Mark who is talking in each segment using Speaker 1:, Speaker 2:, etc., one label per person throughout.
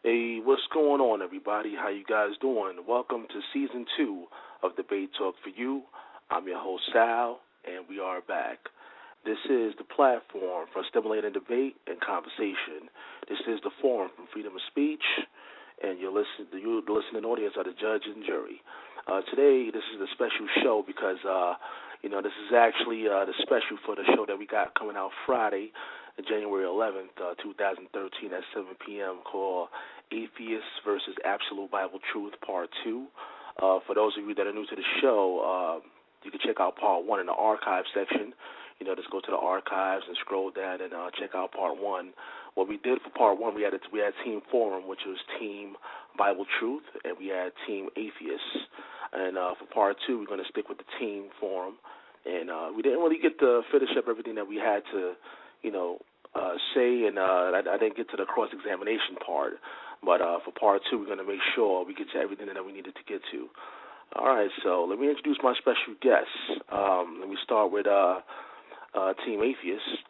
Speaker 1: Hey, what's going on, everybody? How you guys doing? Welcome to Season 2 of Debate Talk for You. I'm your host, Sal, and we are back. This is the platform for stimulating debate and conversation. This is the forum for freedom of speech, and the listening audience are the judge and jury. Today, this is a special show because, this is actually the special for the show that we got coming out Friday, January 11th, 2013 at 7 p.m. called Atheist versus Absolute Bible Truth, Part 2. For those of you that are new to the show, you can check out Part 1 in the archive section. Just go to the archives and scroll down and check out Part 1. What we did for Part 1, we had Team Forum, which was Team Bible Truth, and we had Team Atheist. And for Part 2, we're going to stick with the Team Forum. And we didn't really get to finish up everything that we had to, say, and I didn't get to the cross-examination part. But for Part 2, we're going to make sure we get to everything that we needed to get to. All right, so let me introduce my special guests. Let me start with Team Atheist.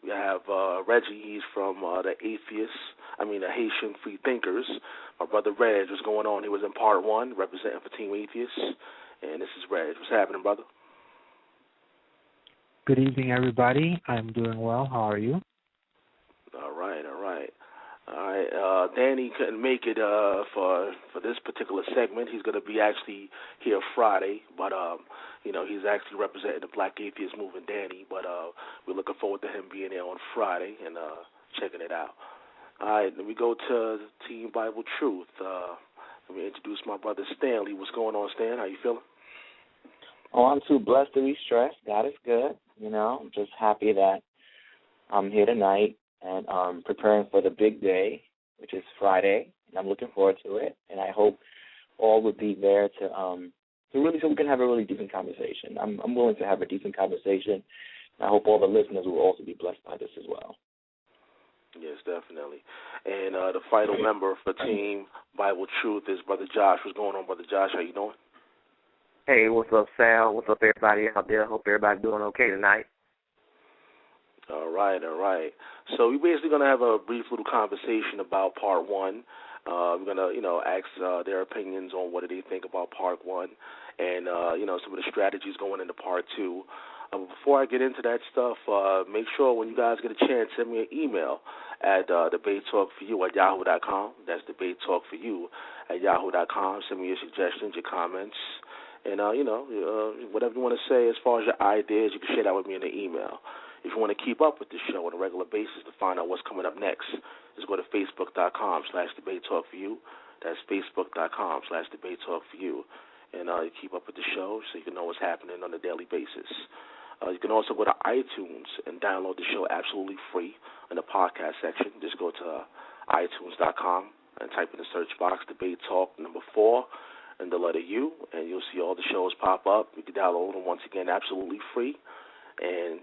Speaker 1: We have Reggie. He's from the Haitian Free Thinkers. My brother Reg, what's going on? He was in Part 1, representing for Team Atheist. And this is Reg. What's happening, brother?
Speaker 2: Good evening, everybody. I'm doing well. How are you?
Speaker 1: All right. Danny couldn't make it for this particular segment. He's going to be actually here Friday, but he's actually representing the Black Atheist movement, Danny. But we're looking forward to him being there on Friday and checking it out. All right, let me go to Team Bible Truth. Let me introduce my brother Stanley. What's going on, Stan? How you feeling?
Speaker 3: Oh, I'm too blessed to be stressed. God is good. I'm just happy that I'm here tonight and preparing for the big day, which is Friday, and I'm looking forward to it. And I hope all would be there to really, so we can have a really decent conversation. I'm willing to have a decent conversation. I hope all the listeners will also be blessed by this as well.
Speaker 1: Yes, definitely. And the final member for Team Bible Truth is Brother Josh. What's going on, Brother Josh? How you doing?
Speaker 4: Hey, what's up, Sal? What's up, everybody out there? Hope everybody's doing okay tonight.
Speaker 1: All right. So we're basically going to have a brief little conversation about Part 1. We're going to, ask their opinions on what do they think about Part 1 and, some of the strategies going into Part 2. Before I get into that stuff, make sure when you guys get a chance, send me an email at debatetalkforyou@yahoo.com. That's debatetalkforyou@yahoo.com. Send me your suggestions, your comments, and, whatever you want to say as far as your ideas, you can share that with me in the email. If you want to keep up with the show on a regular basis to find out what's coming up next, just go to facebook.com/debatetalkforyou. That's facebook.com/debatetalkforyou. And you keep up with the show so you can know what's happening on a daily basis. You can also go to iTunes and download the show absolutely free in the podcast section. Just go to iTunes.com and type in the search box, Debate Talk 4, and the letter U, and you'll see all the shows pop up. You can download them, once again, absolutely free, and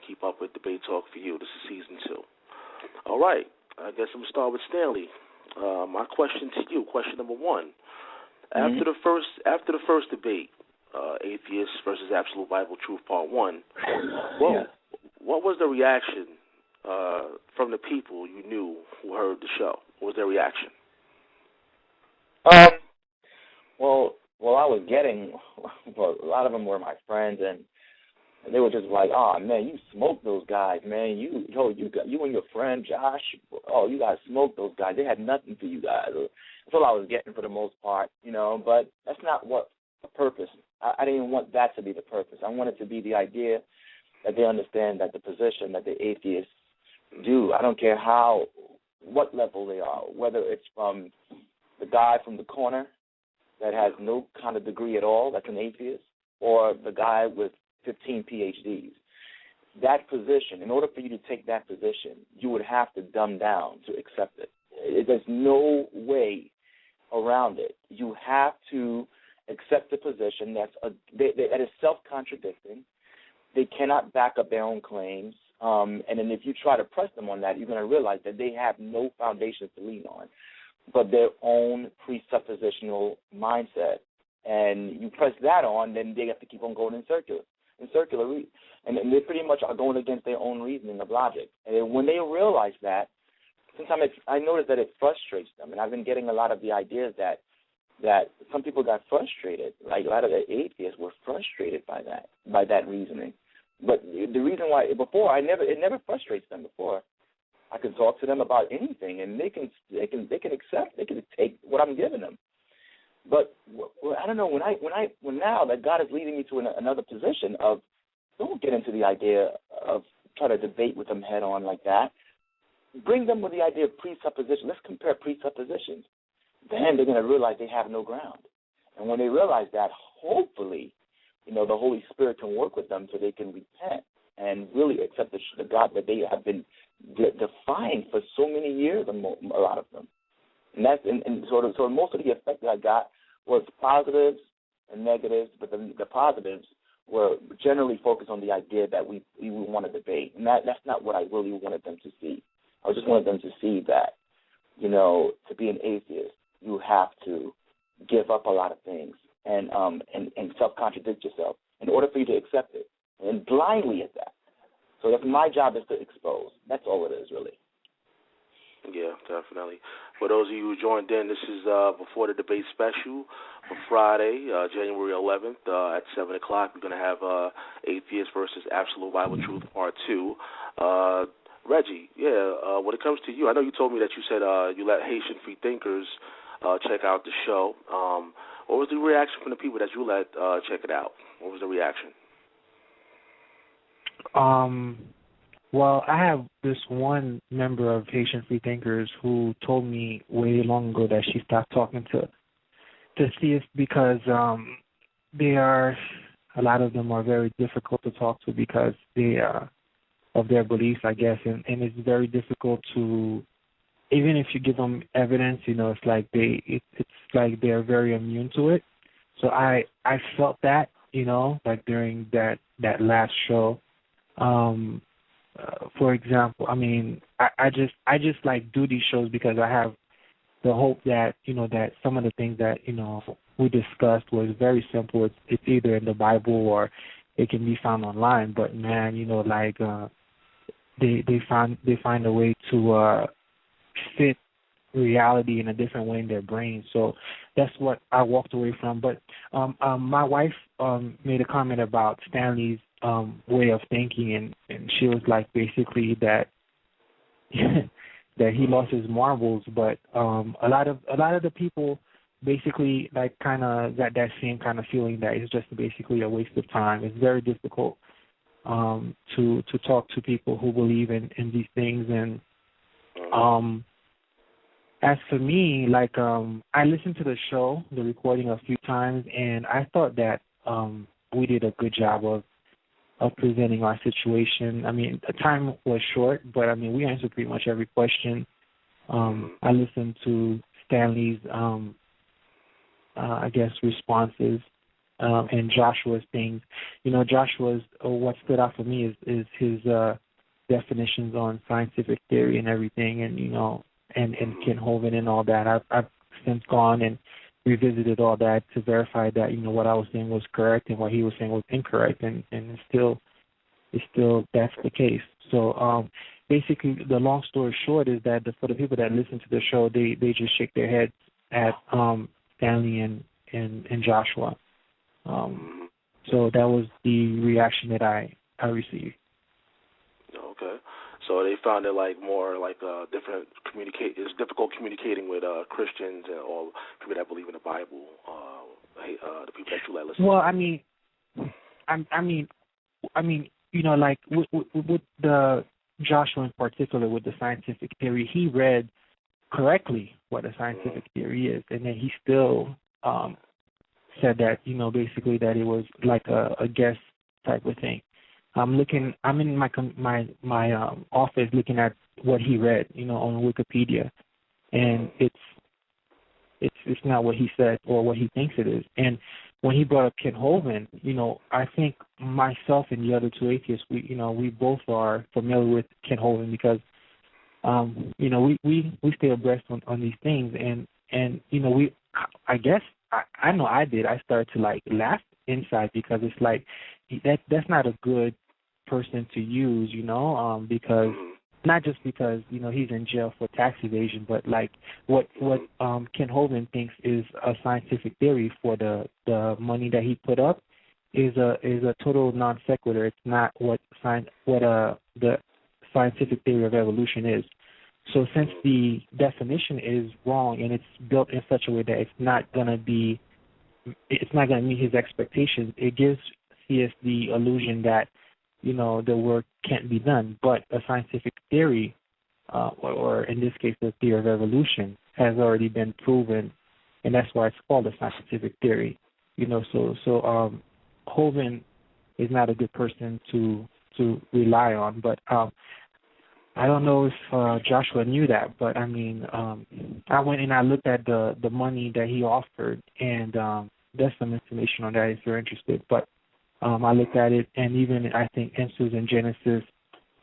Speaker 1: keep up with Debate Talk for You. This is Season 2. All right, I guess I'm going to start with Stanley. My question to you, question number 1. After the first debate, Atheist versus Absolute Bible Truth, Part 1, what was the reaction from the people you knew who heard the show? What was their reaction?
Speaker 3: Well, I was getting, a lot of them were my friends, and they were just like, "Oh man, you smoked those guys, man. You and your friend Josh, you guys smoked those guys. They had nothing for you guys." That's all I was getting for the most part, But that's not what the purpose. I didn't want that to be the purpose. I want it to be the idea that they understand that the position that the atheists do, I don't care what level they are, whether it's from the guy from the corner that has no kind of degree at all, that's an atheist, or the guy with 15 PhDs. That position, in order for you to take that position, you would have to dumb down to accept it. There's no way around it. You have to accept a position that is self-contradicting. They cannot back up their own claims. And then if you try to press them on that, you're going to realize that they have no foundation to lean on but their own presuppositional mindset. And you press that on, then they have to keep on going in circular. And they pretty much are going against their own reasoning of logic. And when they realize that, sometimes I notice that it frustrates them. And I've been getting a lot of the ideas that some people got frustrated. Like a lot of the atheists were frustrated by that reasoning. But the reason why before it never frustrates them before. I can talk to them about anything, and they can accept, they can take what I'm giving them. But I don't know, when now that God is leading me to another position of don't get into the idea of try to debate with them head on like that. Bring them with the idea of presupposition. Let's compare presuppositions. Then they're going to realize they have no ground. And when they realize that, hopefully, the Holy Spirit can work with them so they can repent and really accept the God that they have been defying for so many years, a lot of them. And that's so most of the effect that I got was positives and negatives, but the positives were generally focused on the idea that we want to debate. And that's not what I really wanted them to see. I just wanted them to see that, to be an atheist, you have to give up a lot of things and self-contradict yourself in order for you to accept it, and blindly at that. So that's my job is to expose. That's all it is, really.
Speaker 1: Yeah, definitely. For those of you who joined in, this is before the debate special for Friday, January 11th at 7 o'clock. We're going to have Atheist versus Absolute Bible Truth Part 2. Reggie, when it comes to you, I know you told me that you said you let Haitian free thinkers check out the show. What was the reaction from the people that you let check it out? What was the reaction?
Speaker 2: Well, I have this one member of Haitian Free Thinkers who told me way long ago that she stopped talking to theists because a lot of them are very difficult to talk to because they of their beliefs, I guess, and it's very difficult to, even if you give them evidence, it's like it's like they're very immune to it. So I felt that, like during that last show. For example, I just like do these shows because I have the hope that, that some of the things that, we discussed was very simple. It's either in the Bible or it can be found online. But man, they find a way to fit reality in a different way in their brain. So that's what I walked away from. But my wife made a comment about Stanley's way of thinking, and she was like basically that that he lost his marbles. But a lot of the people basically like kind of got that same kind of feeling that it's just basically a waste of time. It's very difficult to talk to people who believe in these things. And as for me, like I listened to the show, the recording a few times, and I thought that we did a good job of presenting our situation. The time was short, but we answered pretty much every question. I listened to Stanley's I guess responses and Joshua's things. Joshua's what stood out for me is his definitions on scientific theory and everything, and and Ken Hovind and all that. I've since gone and revisited all that to verify that what I was saying was correct and what he was saying was incorrect, and it's still that's the case. So basically, the long story short is that for the people that listen to the show, they just shake their heads at Stanley and Joshua. So that was the reaction that I received.
Speaker 1: Okay. So they found it more like different it's difficult communicating with Christians or people that believe in the Bible, the people that you let listen.
Speaker 2: Well, I mean, you know, like with the Joshua in particular, with the scientific theory, he read correctly what a scientific theory is, and then he still said that, you know, basically that it was like a guess type of thing. I'm in my office looking at what he read, you know, on Wikipedia, and it's not what he said or what he thinks it is. And when he brought up Kent Hovind, you know, I think myself and the other two atheists, we both are familiar with Kent Hovind because, you know, we stay abreast on these things, and you know, I guess I know I did. I started to like laugh inside because it's like that's not a good person to use, you know, because not just because, you know, he's in jail for tax evasion, but like what Kent Hovind thinks is a scientific theory for the money that he put up is a total non sequitur. It's not what the scientific theory of evolution is. So since the definition is wrong and it's built in such a way that it's not gonna meet his expectations, it gives CS the illusion that, you know, the work can't be done. But a scientific theory, or in this case the theory of evolution, has already been proven, and that's why it's called a scientific theory. You know, so Hovind is not a good person to rely on. But I don't know if Joshua knew that, but I mean, I went and I looked at the money that he offered, and there's some information on that if you're interested. But I looked at it, and even I think Ensus and Genesis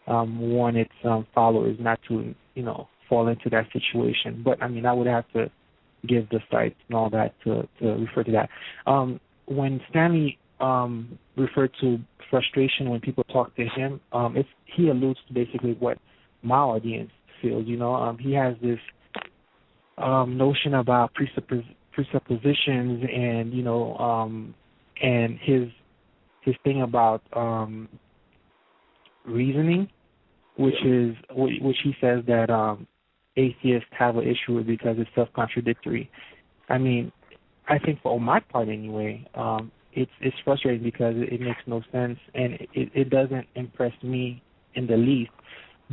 Speaker 2: warned its followers not to, you know, fall into that situation. But I mean, I would have to give the sites and all that to refer to that. When Stanley referred to frustration when people talk to him, he alludes to basically what my audience feels. You know, he has this notion about presuppositions, and, you know, and his thing about reasoning, which he says that atheists have an issue with because it's self-contradictory. I mean, I think for my part anyway, it's frustrating because it makes no sense, and it doesn't impress me in the least.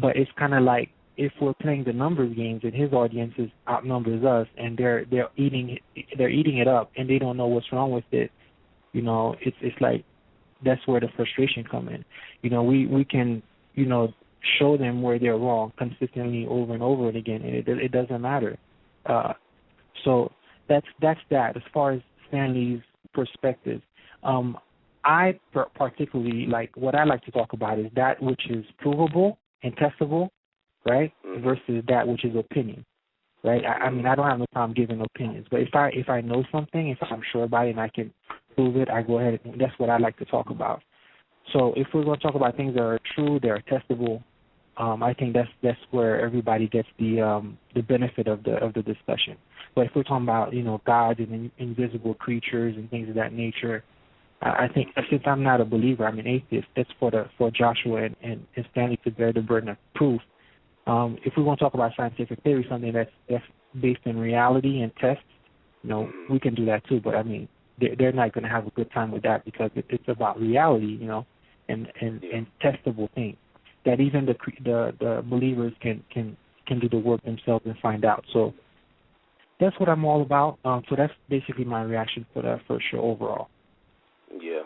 Speaker 2: But it's kind of like if we're playing the numbers games and his audience outnumbers us, and they're eating it up, and they don't know what's wrong with it. You know, it's like that's where the frustration comes in. You know, we can, you know, show them where they're wrong consistently over and over again, and it doesn't matter. So that's that. As far as Stanley's perspective, I particularly like what I like to talk about is that which is provable and testable, right, versus that which is opinion, right? I mean, I don't have no problem giving opinions, but if I know something, if I'm sure about it and I can prove it, I go ahead and that's what I like to talk about. So if we're going to talk about things that are true, that are testable, I think that's where everybody gets the benefit of the discussion. But if we're talking about, you know, gods and invisible creatures and things of that nature, I think since I'm not a believer, I'm an atheist. That's for Joshua and Stanley to bear the burden of proof. If we want to talk about scientific theory, something that's based in reality and tests, you know, we can do that too. But I mean, they're not going to have a good time with that because it's about reality, you know, and testable things that even the believers can do the work themselves and find out. So that's what I'm all about. So that's basically my reaction for that first show overall.
Speaker 1: Yeah.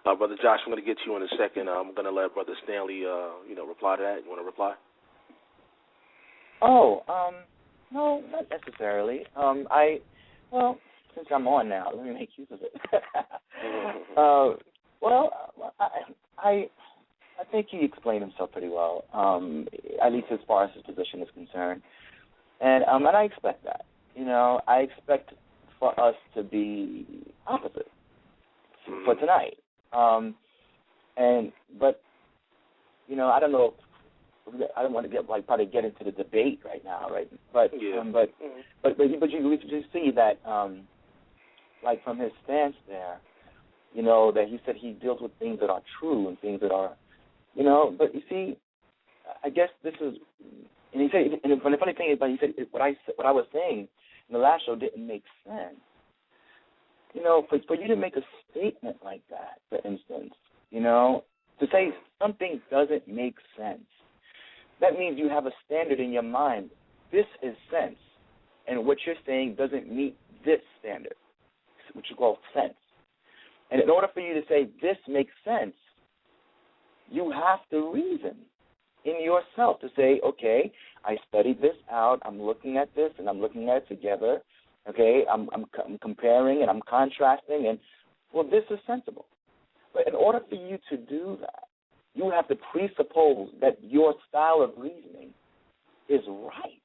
Speaker 1: Brother Josh, I'm going to get to you in a second. I'm going to let Brother Stanley, reply to that. You want to reply?
Speaker 3: Oh, no, not necessarily. Since I'm on now, let me make use of it. I think he explained himself pretty well, at least as far as his position is concerned. And I expect that. You know, I expect for us to be opposite for tonight. But you know, I don't know. I don't want to probably get into the debate right now, right? But you just see that, like from his stance there, you know, that he said he deals with things that are true and things that are, you know. But you see, I guess this is, and he said, and the funny thing is, but he said what I was saying in the last show didn't make sense. for you to make a statement like that, for instance, to say something doesn't make sense, that means you have a standard in your mind. This is sense, and what you're saying doesn't meet this standard, which is called sense. And in order for you to say this makes sense, you have to reason in yourself to say, okay, I studied this out, I'm looking at this, and I'm looking at it together, okay, I'm comparing and I'm contrasting, and, well, this is sensible. But in order for you to do that, you have to presuppose that your style of reasoning is right.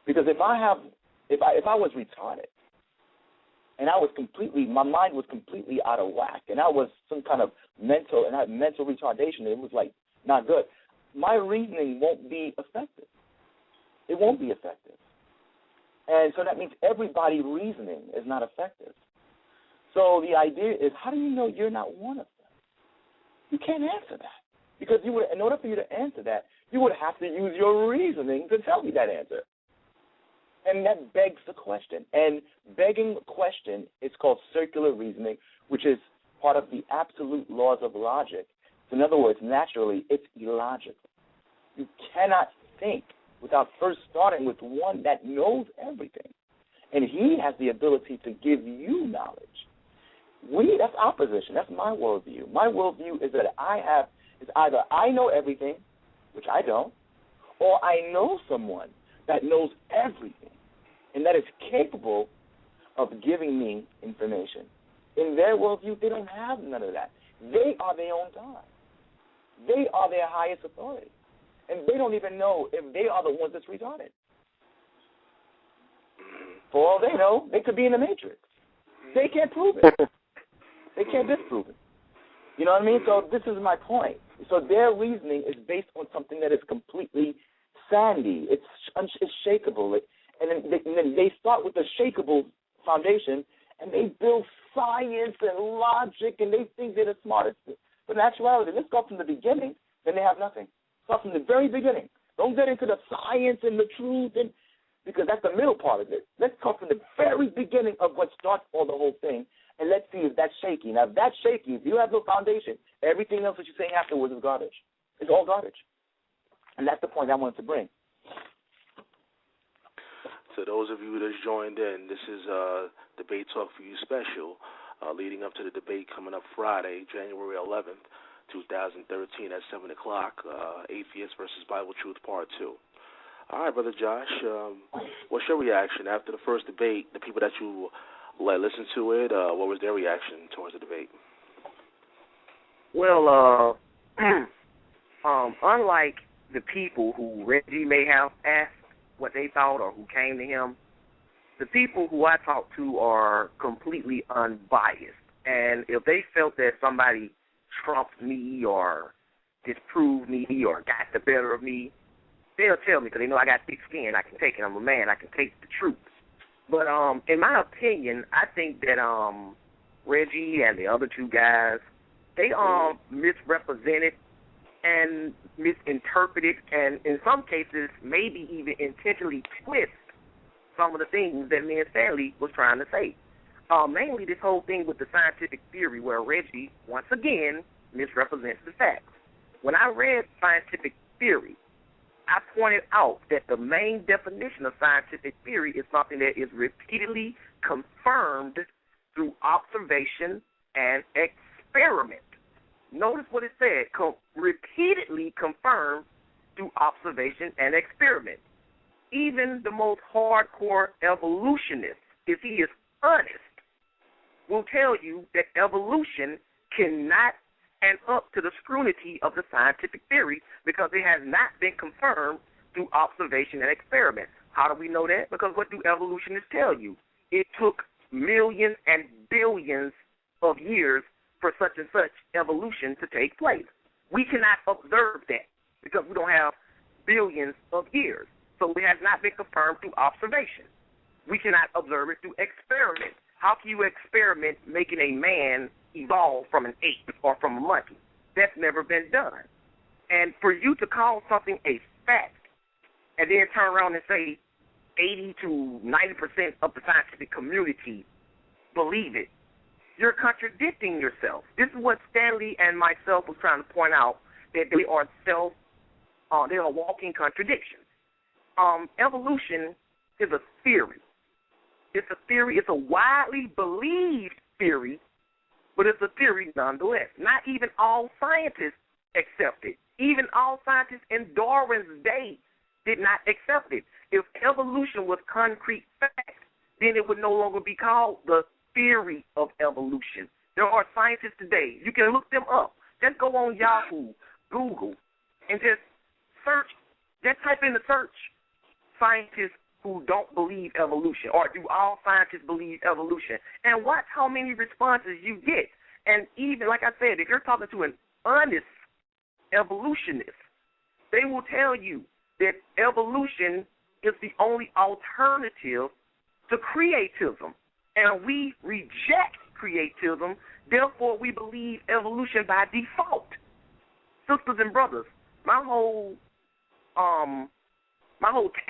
Speaker 3: Because if I was retarded, and my mind was completely out of whack, and I was some kind of mental retardation, and it was like not good, my reasoning won't be effective. It won't be effective. And so that means everybody's reasoning is not effective. So the idea is, how do you know you're not one of them? You can't answer that. Because in order for you to answer that, you would have to use your reasoning to tell me that answer. And that begs the question. And begging the question is called circular reasoning, which is part of the absolute laws of logic. So in other words, naturally, it's illogical. You cannot think without first starting with one that knows everything. And he has the ability to give you knowledge. That's our position. That's my worldview. My worldview is that either I know everything, which I don't, or I know someone that knows everything and that is capable of giving me information. In their worldview, they don't have none of that. They are their own God. They are their highest authority. And they don't even know if they are the ones that's retarded. For all they know, they could be in the Matrix. They can't prove it. They can't disprove it. You know what I mean? So this is my point. So their reasoning is based on something that is completely sandy. It's shakable. And then they start with a shakable foundation, and they build science and logic, and they think they're the smartest. But in actuality, let's go from the beginning, then they have nothing. Start from the very beginning. Don't get into the science and the truth, because that's the middle part of it. Let's talk from the very beginning of what starts all the whole thing, and let's see if that's shaky. Now, if that's shaky, if you have no foundation, everything else that you're saying afterwards is garbage. It's all garbage. And that's the point I wanted to bring.
Speaker 1: To those of you that just joined in, this is Debate Talk for You special, leading up to the debate coming up Friday, January 11th, 2013 at 7 o'clock, Atheist versus Bible Truth Part 2. All right, Brother Josh, what's your reaction after the first debate? The people that you listened to it, what was their reaction towards the debate?
Speaker 4: Well, unlike the people who Reggie may have asked what they thought or who came to him, the people who I talked to are completely unbiased. And if they felt that somebody trumped me or disproved me or got the better of me, they'll tell me because they know I got thick skin. I can take it. I'm a man. I can take the truth. But in my opinion, I think that Reggie and the other two guys, they misrepresented and misinterpreted and in some cases maybe even intentionally twist some of the things that me and Stanley was trying to say. Mainly this whole thing with the scientific theory where Reggie, once again, misrepresents the facts. When I read scientific theory, I pointed out that the main definition of scientific theory is something that is repeatedly confirmed through observation and experiment. Notice what it said, repeatedly confirmed through observation and experiment. Even the most hardcore evolutionist, if he is honest, will tell you that evolution cannot stand up to the scrutiny of the scientific theory because it has not been confirmed through observation and experiment. How do we know that? Because what do evolutionists tell you? It took millions and billions of years for such and such evolution to take place. We cannot observe that because we don't have billions of years. So it has not been confirmed through observation. We cannot observe it through experiment. How can you experiment making a man evolve from an ape or from a monkey? That's never been done. And for you to call something a fact and then turn around and say 80 to 90% of the scientific community believe it. You're contradicting yourself. This is what Stanley and myself was trying to point out, that they are walking contradictions. Evolution is a theory. It's a theory. It's a widely believed theory, but it's a theory nonetheless. Not even all scientists accept it. Even all scientists in Darwin's day did not accept it. If evolution was concrete fact, then it would no longer be called the theory of evolution. There are scientists today. You can look them up. Just go on Yahoo, Google, and just search. Just type in the search, scientists who don't believe evolution, or do all scientists believe evolution, and watch how many responses you get. And even, like I said, if you're talking to an honest evolutionist, they will tell you that evolution is the only alternative to creatism. And we reject creatism, therefore we believe evolution by default. Sisters and brothers, my whole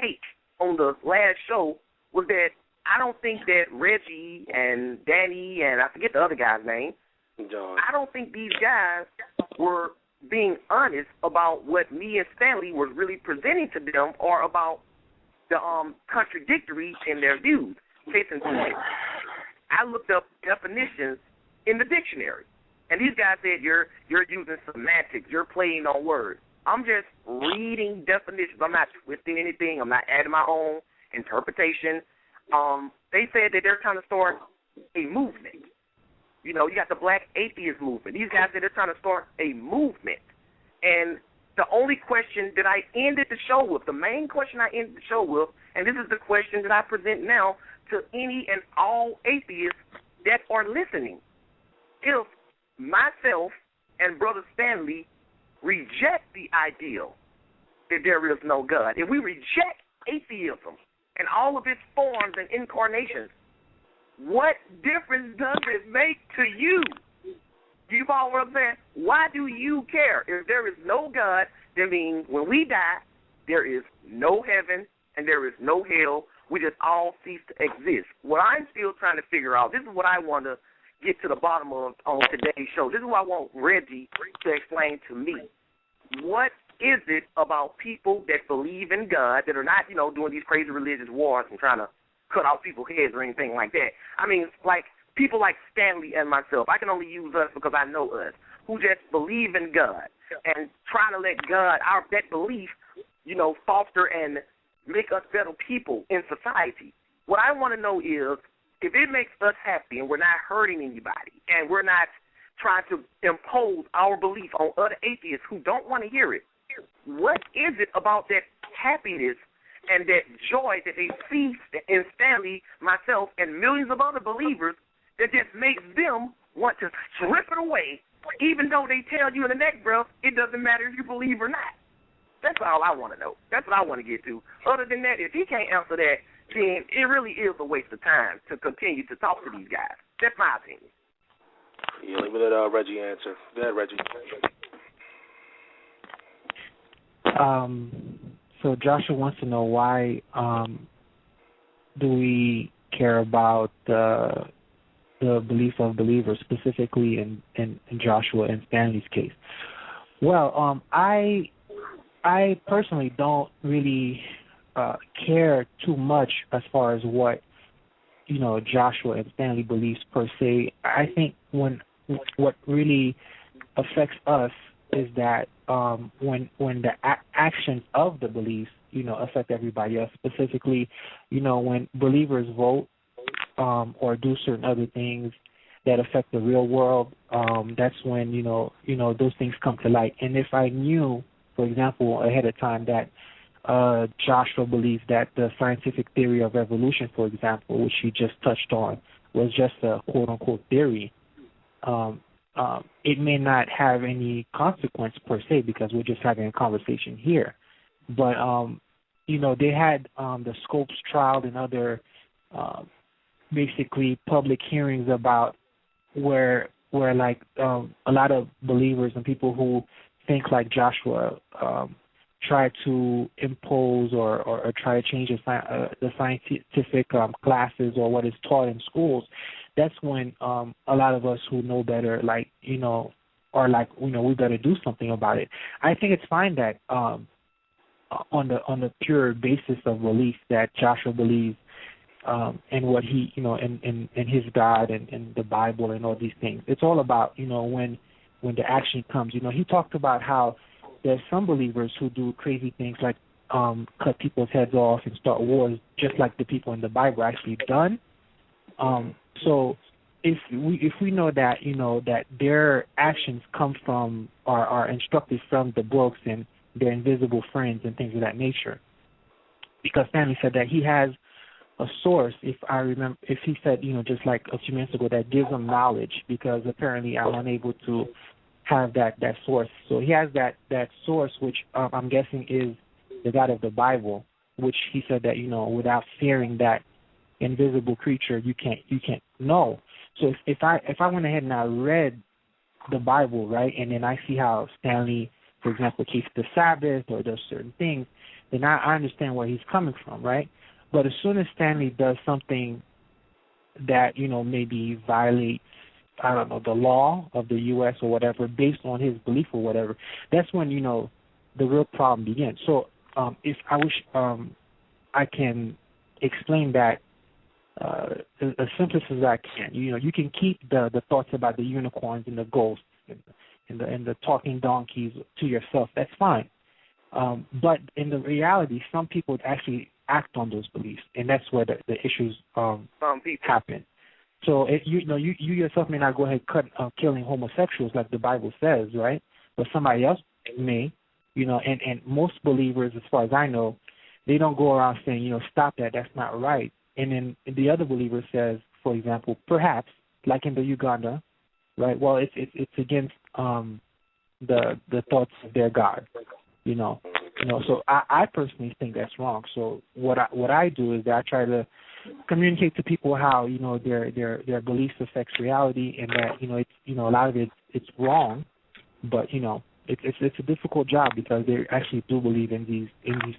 Speaker 4: take on the last show was that I don't think that Reggie and Danny and I forget the other guy's name,
Speaker 1: John.
Speaker 4: I don't think these guys were being honest about what me and Stanley was really presenting to them, or about the contradictory in their views. Case in point, I looked up definitions in the dictionary, and these guys said you're using semantics, you're playing on words. I'm just reading definitions. I'm not twisting anything. I'm not adding my own interpretation. They said that they're trying to start a movement. You know, you got the Black Atheist movement. These guys said they're trying to start a movement. And the only question that I ended the show with, the main question I ended the show with, and this is the question that I present now to any and all atheists that are listening. If myself and Brother Stanley reject the ideal that there is no God, if we reject atheism and all of its forms and incarnations, what difference does it make to you? Do you follow what I'm saying? Why do you care? If there is no God, that means when we die, there is no heaven and there is no hell. We just all cease to exist. What I'm still trying to figure out, this is what I want to get to the bottom of on today's show. This is what I want Reggie to explain to me. What is it about people that believe in God, that are not, doing these crazy religious wars and trying to cut off people's heads or anything like that? I mean, like people like Stanley and myself, I can only use us because I know us, who just believe in God and trying to let God, that belief, foster and make us better people in society. What I want to know is, if it makes us happy and we're not hurting anybody and we're not trying to impose our belief on other atheists who don't want to hear it, what is it about that happiness and that joy that they see in Stanley, myself, and millions of other believers that just makes them want to strip it away, even though they tell you in the next breath it doesn't matter if you believe or not? That's all I want to know. That's what I want to get to. Other than that, if he can't answer that, then it really is a waste of time to continue to talk to these guys. That's my opinion.
Speaker 1: Yeah, let me let Reggie answer. Go ahead, Reggie.
Speaker 2: So Joshua wants to know why do we care about the belief of believers, specifically in Joshua and Stanley's case. Well, I personally don't really care too much as far as what Joshua and Stanley believes per se. I think what really affects us is that when the actions of the beliefs affect everybody else. Specifically, when believers vote or do certain other things that affect the real world, that's when those things come to light. And if I knew, for example, ahead of time that Joshua believes that the scientific theory of evolution, for example, which he just touched on, was just a quote-unquote theory, it may not have any consequence per se because we're just having a conversation here. But, they had the Scopes trial and other basically public hearings about where like a lot of believers and people who think like Joshua try to impose or try to change the scientific classes or what is taught in schools. that's when a lot of us who know better, are like, we better do something about it. I think it's fine that on the pure basis of belief that Joshua believes and what he, in his God and the Bible and all these things. It's all about, when the action comes. He talked about how there's some believers who do crazy things like cut people's heads off and start wars, just like the people in the Bible actually done. So if we know that, that their actions come from, are instructed from the books and their invisible friends and things of that nature. Because Stanley said that he has a source, if he said, just like a few minutes ago, that gives him knowledge, because apparently I'm unable to have that source. So he has that source, which I'm guessing is the God of the Bible, which he said that, without fearing that invisible creature, you can't know. So if I went ahead and I read the Bible, right, and then I see how Stanley, for example, keeps the Sabbath or does certain things, then I understand where he's coming from, right? But as soon as Stanley does something that, maybe violates, I don't know, the law of the U.S. or whatever, based on his belief or whatever, that's when, the real problem begins. So if I wish I can explain that as simplest as I can. You can keep the thoughts about the unicorns and the ghosts and the talking donkeys to yourself. That's fine. But in the reality, some people actually act on those beliefs, and that's where the issues happen. So you yourself may not go ahead killing homosexuals like the Bible says, right? But somebody else may, and most believers, as far as I know, they don't go around saying, stop that, that's not right. And then the other believer says, for example, perhaps, like in the Uganda, right? Well, it's against the thoughts of their God, So I personally think that's wrong. So what I do is that I try to communicate to people how their beliefs affects reality, and that it's a lot of it's wrong, but it's a difficult job because they actually do believe in these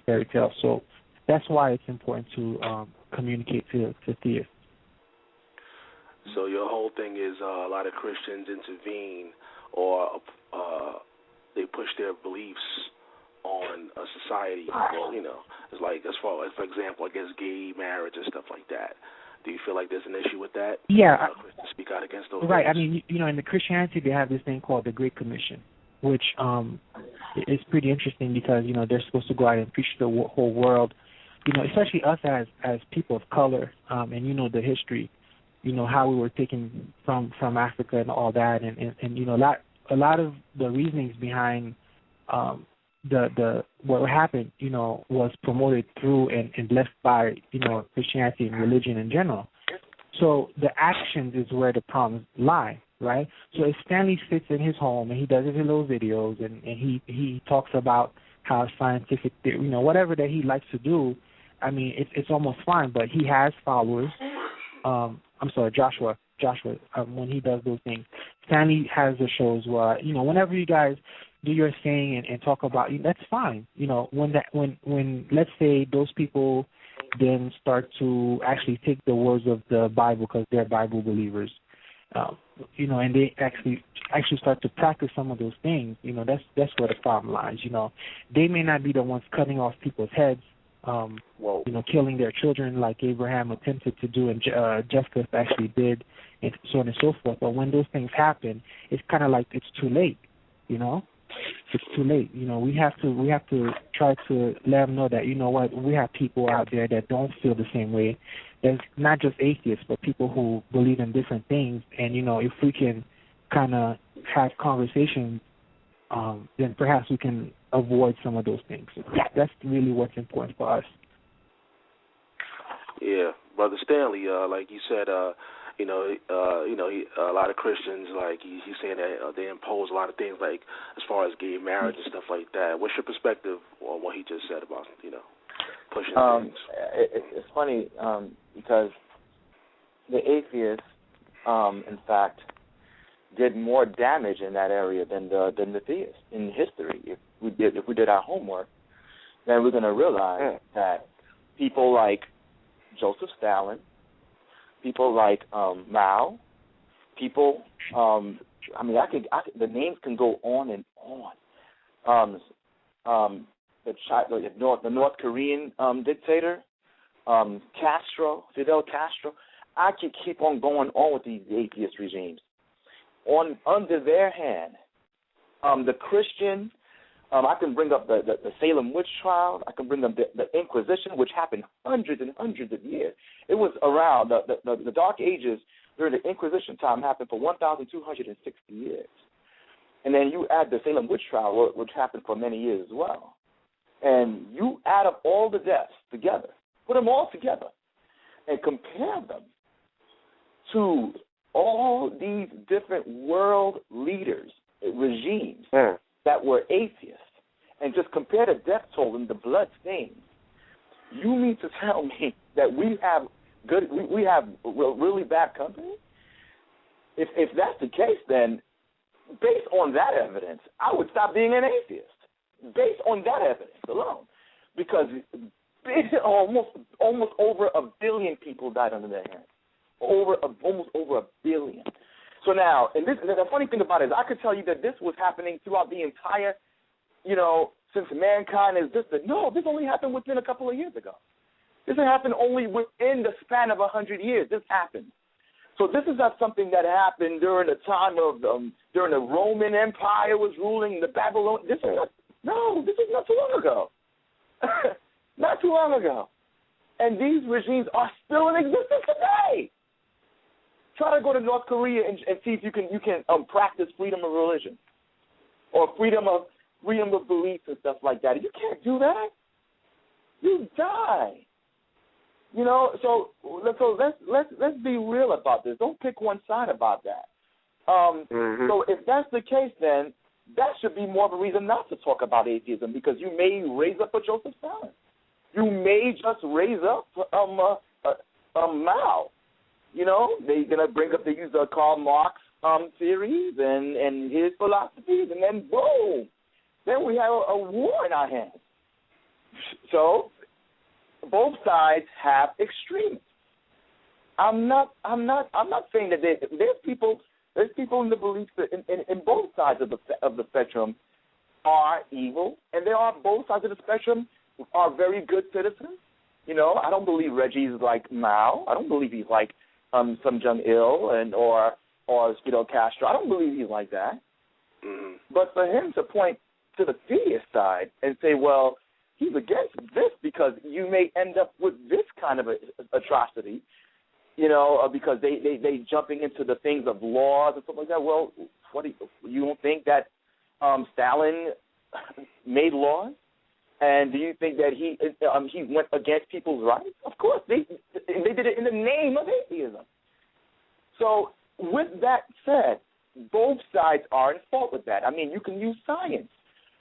Speaker 2: fairy tales. So that's why it's important to communicate to theists.
Speaker 1: So your whole thing is a lot of Christians intervene, or they push their beliefs on a society. Well, it's like, as far as, for example, I guess gay marriage and stuff like that. Do you feel like there's an issue with that?
Speaker 2: Yeah.
Speaker 1: Christians speak out against those
Speaker 2: right.
Speaker 1: things?
Speaker 2: I mean, in the Christianity, they have this thing called the Great Commission, which is pretty interesting because, they're supposed to go out and preach to the whole world, especially us as people of color, and the history, how we were taken from Africa and all that, and a lot of the reasonings behind the what happened, was promoted through and blessed by, Christianity and religion in general. So the actions is where the problems lie, right? So if Stanley sits in his home and he does his little videos and he talks about how scientific, whatever that he likes to do, I mean, it's almost fine, but he has followers. I'm sorry, Joshua, when he does those things. Stanley has the shows where, whenever you guys do your thing and talk about, that's fine. When let's say those people then start to actually take the words of the Bible because they're Bible believers, and they actually start to practice some of those things, that's where the problem lies. They may not be the ones cutting off people's heads, killing their children like Abraham attempted to do and Jessica actually did, and so on and so forth. But when those things happen, it's kind of like it's too late, It's too late. We have to try to let them know that, what, we have people out there that don't feel the same way. There's not just atheists, but people who believe in different things. And, if we can kind of have conversations, then perhaps we can avoid some of those things. That's really what's important for us.
Speaker 1: Yeah, Brother Stanley, like you said, a lot of Christians, like he's saying that they impose a lot of things, like as far as gay marriage and stuff like that. What's your perspective on what he just said about, pushing things?
Speaker 3: It's funny because the atheists, in fact, did more damage in that area than the theists in history. If we did our homework, then we're going to realize that people like Joseph Stalin, people like Mao, people. The names can go on and on. The North Korean dictator, Castro, Fidel Castro. I could keep on going on with these atheist regimes. Under their hand, the Christian. I can bring up the Salem witch trial. I can bring up the Inquisition, which happened hundreds and hundreds of years. It was around the Dark Ages during the Inquisition time happened for 1,260 years. And then you add the Salem witch trial, which happened for many years as well. And you add up all the deaths together, put them all together, and compare them to all these different world leaders, regimes, that were atheists, and just compare the death toll and the blood stains. You mean to tell me that we have really bad company? If that's the case, then based on that evidence, I would stop being an atheist. Based on that evidence alone, because almost over 1 billion people died under their hands. Almost over 1 billion. So now, and the funny thing about it is I could tell you that this was happening throughout the entire, since mankind existed. No, this only happened within a couple of years ago. This happened only within the span of 100 years. This happened. So this is not something that happened during the time of, during the Roman Empire was ruling, the Babylon. This is not too long ago. Not too long ago. And these regimes are still in existence today. Try to go to North Korea and see if you can practice freedom of religion or freedom of belief and stuff like that. You can't do that. You die. So let's be real about this. Don't pick one side about that. So if that's the case, then that should be more of a reason not to talk about atheism, because you may raise up a Joseph Stalin. You may just raise up Mao. They're going to bring up the use of Karl Marx theories and his philosophies, and then boom, then we have a war in our hands. So both sides have extremists. I'm not saying that there's people in the belief that in both sides of the spectrum are evil, and there are both sides of the spectrum are very good citizens. I don't believe Reggie's like Mao. I don't believe he's like Sun Jung-il or Fidel Castro. I don't believe he's like that. Mm-hmm. But for him to point to the theist side and say, well, he's against this because you may end up with this kind of atrocity, because they jumping into the things of laws and stuff like that. Well, you don't think that Stalin made laws? And do you think that he went against people's rights? Of course, they did it in the name of atheism. So with that said, both sides are in fault with that. I mean, you can use science.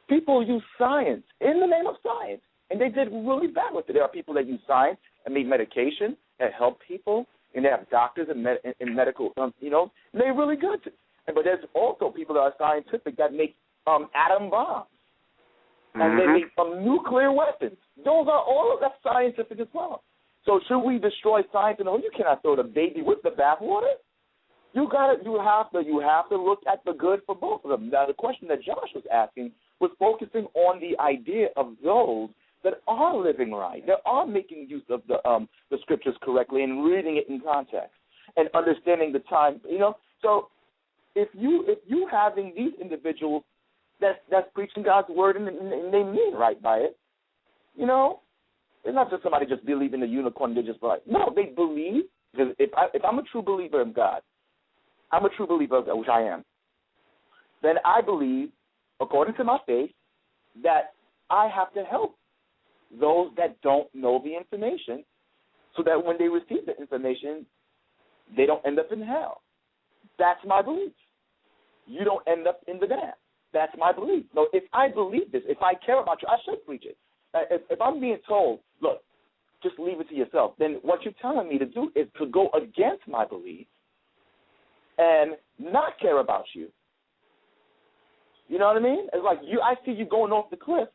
Speaker 3: People use science in the name of science, and they did really bad with it. There are people that use science and make medication that help people, and they have doctors and medical, and they're really good. But there's also people that are scientific that make atom bombs. And they make nuclear weapons. Those are all of that scientific as well. So should we destroy science? No, you cannot throw the baby with the bathwater. You have to look at the good for both of them. Now the question that Josh was asking was focusing on the idea of those that are living right, that are making use of the scriptures correctly and reading it in context and understanding the time. So if you having these individuals that's preaching God's word and they mean right by it, it's not just somebody just believing the unicorn. They just like, no, they believe. Because if I'm a true believer of God, I'm a true believer of God, which I am, then I believe, according to my faith, that I have to help those that don't know the information so that when they receive the information, they don't end up in hell. That's my belief. You don't end up in the dam. That's my belief. So if I believe this, if I care about you, I should preach it. If I'm being told, look, just leave it to yourself, then what you're telling me to do is to go against my belief and not care about you. You know what I mean? It's like I see you going off the cliff.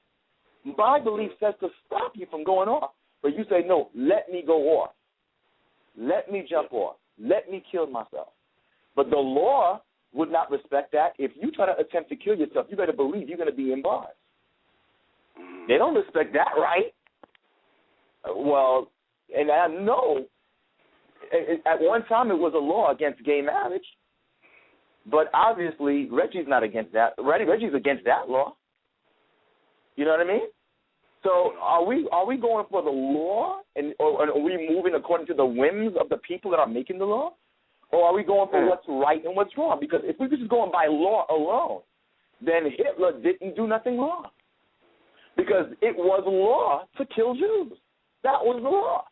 Speaker 3: My belief says to stop you from going off. But you say, no, let me go off. let me jump off. Let me kill myself. But the law would not respect that. If you try to attempt to kill yourself, you better believe you're going to be in bars. They don't respect that, right? Well, and I know at one time it was a law against gay marriage, but obviously Reggie's not against that. Reggie's against that law. You know what I mean? So are we going for the law, or are we moving according to the whims of the people that are making the law? Or are we going for what's right and what's wrong? Because if we're just going by law alone, then Hitler didn't do nothing wrong. Because it was law to kill Jews. That was the law.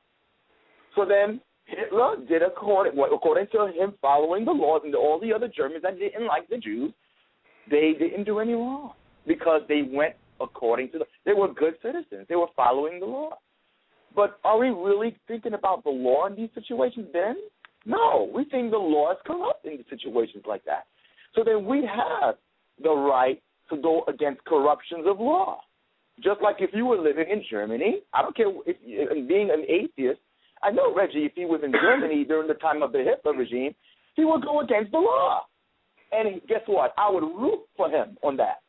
Speaker 3: So then Hitler did according to him following the laws, and all the other Germans that didn't like the Jews, they didn't do any wrong because they went according to they were good citizens. They were following the law. But are we really thinking about the law in these situations then? No, we think the law is corrupt in situations like that. So then we have the right to go against corruptions of law. Just like if you were living in Germany, I don't care if being an atheist, I know Reggie, if he was in Germany during the time of the Hitler regime, he would go against the law. And guess what? I would root for him on that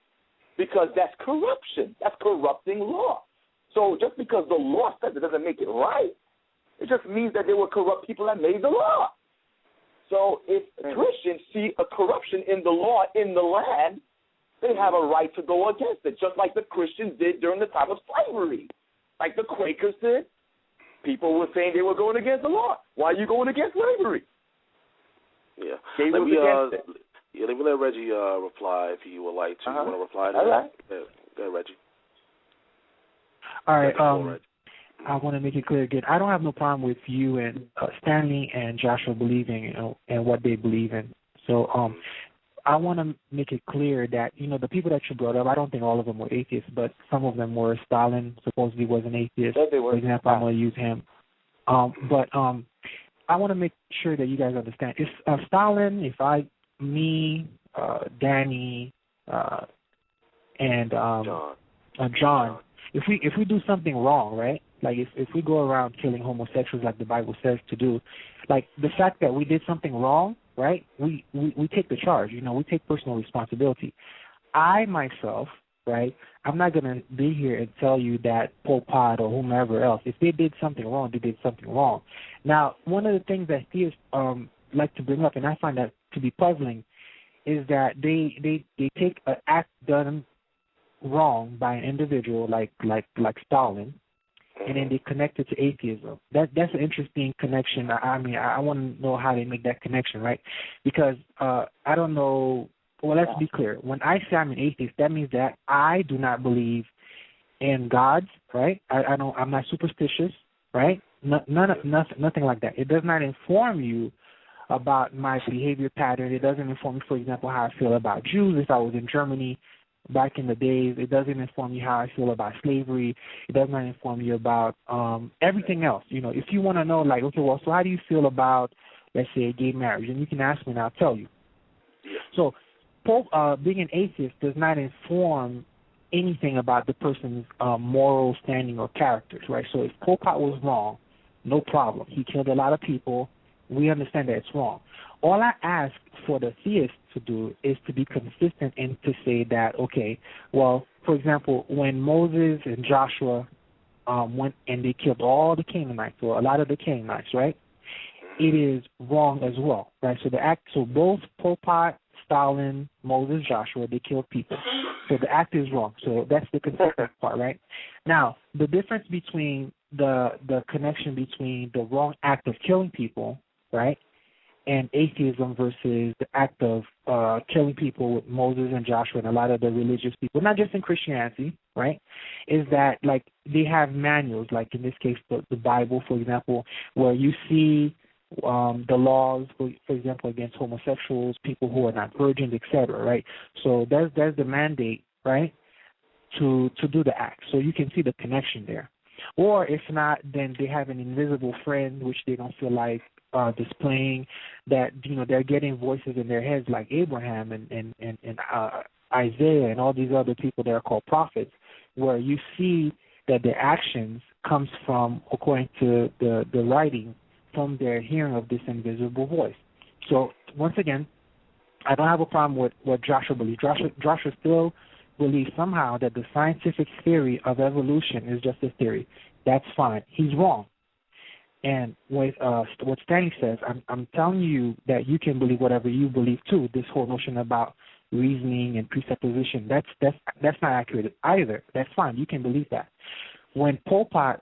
Speaker 3: because that's corruption. That's corrupting law. So just because the law says it doesn't make it right. It just means that there were corrupt people that made the law. So if Christians see a corruption in the law in the land, they have a right to go against it, just like the Christians did during the time of slavery. Like the Quakers did. People were saying they were going against the law. Why are you going against slavery?
Speaker 1: Yeah.
Speaker 3: Let me
Speaker 1: let Reggie reply if he would like to. You want to reply to
Speaker 3: that?
Speaker 1: Right. Go ahead, Reggie.
Speaker 2: All right. I want to make it clear again. I don't have no problem with you and Stanley and Joshua believing in what they believe in. So I want to make it clear that, the people that you brought up, I don't think all of them were atheists, but some of them were. Stalin supposedly was an atheist.
Speaker 3: Yes, they were.
Speaker 2: For example, I'm going to use him. But I want to make sure that you guys understand. If Stalin, me, Danny, and John, if we do something wrong, right? Like if we go around killing homosexuals like the Bible says to do, like the fact that we did something wrong, right? We take the charge, we take personal responsibility. I myself, right, I'm not going to be here and tell you that Pol Pot or whomever else, if they did something wrong, they did something wrong. Now, one of the things that theists like to bring up, and I find that to be puzzling, is that they take an act done wrong by an individual like Stalin, and then they connect it to atheism. That's an interesting connection. I mean, I want to know how they make that connection, right? Because I don't know. Well, let's be clear. When I say I'm an atheist, that means that I do not believe in gods, right? I'm not superstitious, right? Nothing like that. It does not inform you about my behavior pattern. It doesn't inform me, for example, how I feel about Jews if I was in Germany back in the days. It doesn't inform you how I feel about slavery. It does not inform you about everything else. If you want to know, like, okay, well, so how do you feel about, let's say, gay marriage? And you can ask me and I'll tell you.
Speaker 1: Yeah.
Speaker 2: So being an atheist does not inform anything about the person's moral standing or characters, right? So if Pol Pot was wrong, no problem. He killed a lot of people. We understand that it's wrong. All I ask for the theists to do is to be consistent and to say that, okay, well, for example, when Moses and Joshua went and they killed all the Canaanites, or a lot of the Canaanites, right? It is wrong as well, right? So both Pol Pot, Stalin, Moses, Joshua, they killed people. So the act is wrong. So that's the consistent part, right? Now, the difference between the connection between the wrong act of killing people, right, and atheism versus the act of killing people with Moses and Joshua and a lot of the religious people, not just in Christianity, right, is that, like, they have manuals, like in this case the Bible, for example, where you see the laws, for example, against homosexuals, people who are not virgins, etc., right? So there's the mandate, right, to do the act. So you can see the connection there. Or if not, then they have an invisible friend which they don't feel like displaying, that they're getting voices in their heads like Abraham and Isaiah and all these other people that are called prophets, where you see that their actions comes from, according to the writing, from their hearing of this invisible voice. So once again, I don't have a problem with what Joshua believes. Joshua still believes somehow that the scientific theory of evolution is just a theory. That's fine. He's wrong. And what Stanley says, I'm telling you that you can believe whatever you believe too. This whole notion about reasoning and presupposition, that's not accurate either. That's fine. You can believe that. When Pol Pot,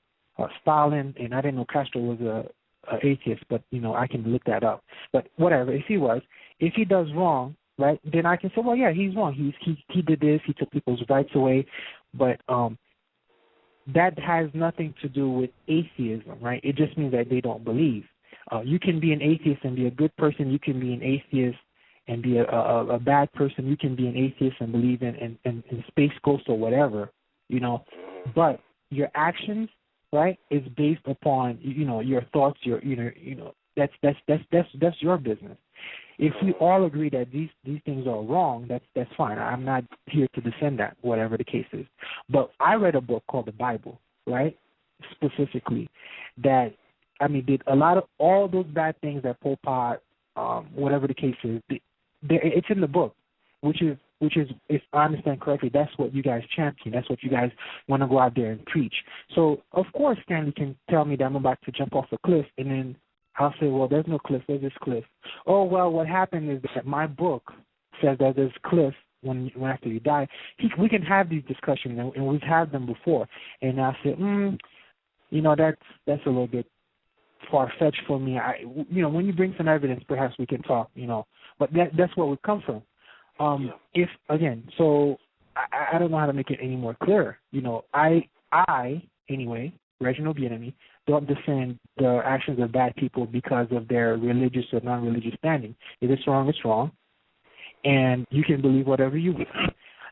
Speaker 2: Stalin, and I didn't know Castro was a atheist, but I can look that up. But whatever, if he does wrong, right, then I can say, well, yeah, he's wrong. He did this. He took people's rights away, but that has nothing to do with atheism, right? It just means that they don't believe. You can be an atheist and be a good person. You can be an atheist and be a bad person. You can be an atheist and believe in space ghosts or whatever, But your actions, right, is based upon your thoughts. That's your business. If we all agree that these things are wrong, that's fine. I'm not here to defend that, whatever the case is. But I read a book called the Bible, right, specifically, that, did a lot of all those bad things that Pol Pot, whatever the case is, it's in the book, which is, if I understand correctly, that's what you guys champion. That's what you guys want to go out there and preach. So, of course, Stanley can tell me that I'm about to jump off a cliff, and then I'll say, well, there's no cliff, there's this cliff. Oh, well, what happened is that my book says that there's cliff when after you die. We can have these discussions, and we've had them before. And I'll say, that's a little bit far-fetched for me. When you bring some evidence, perhaps we can talk, But that's where we come from. If, again, so I don't know how to make it any more clear. I anyway, Reginald Bienemy, don't defend the actions of bad people because of their religious or non-religious standing. If it's wrong, it's wrong. And you can believe whatever you believe.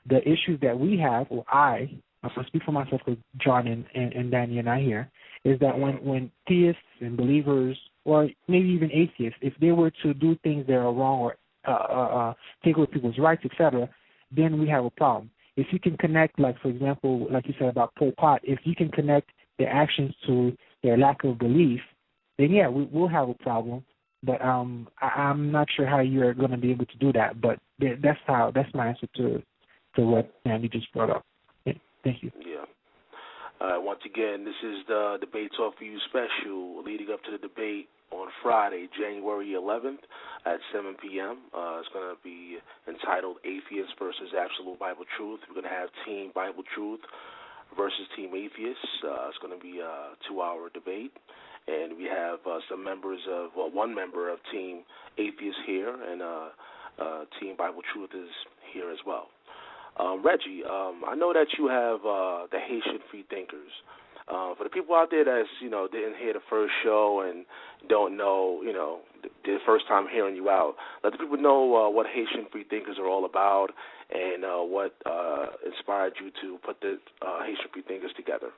Speaker 2: The issues that we have, or I'm going to speak for myself because John and Danny and I here, is that when theists and believers, or maybe even atheists, if they were to do things that are wrong or take away people's rights, etc., then we have a problem. If you can connect, like, for example, like you said about Pol Pot, if you can connect their actions to their lack of belief, then yeah, we'll have a problem. But I'm not sure how you're going to be able to do that. But that's my answer to what Andy just brought up. Yeah, thank you.
Speaker 1: Yeah. Once again, this is the Debate Talk for You special leading up to the debate on Friday, January 11th at 7 p.m. It's going to be entitled Atheist versus Absolute Bible Truth. We're going to have Team Bible Truth versus Team Atheist. It's going to be a 2-hour debate. And we have one member of Team Atheist here, and Team Bible Truth is here as well. Reggie, I know that you have the Haitian Free Thinkers. For the people out there that didn't hear the first show and don't know, the first time hearing you out, let the people know what Haitian Free Thinkers are all about and what inspired you to put the Haitian Free Thinkers together.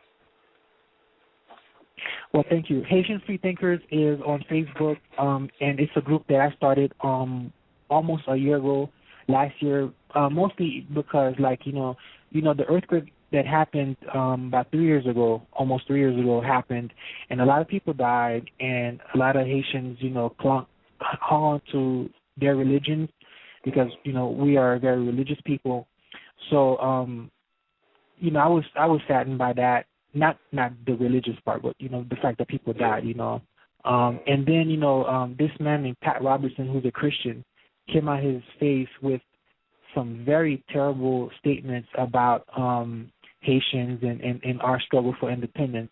Speaker 2: Well, thank you. Haitian Free Thinkers is on Facebook, and it's a group that I started almost a year ago, last year, mostly because, the earthquake that happened about 3 years ago, almost 3 years ago, happened, and a lot of people died, and a lot of Haitians, hung on to their religions because, we are very religious people. So, I was saddened by that. Not the religious part, but the fact that people died, and then this man named Pat Robertson, who's a Christian, came out his face with some very terrible statements about Haitians and our struggle for independence.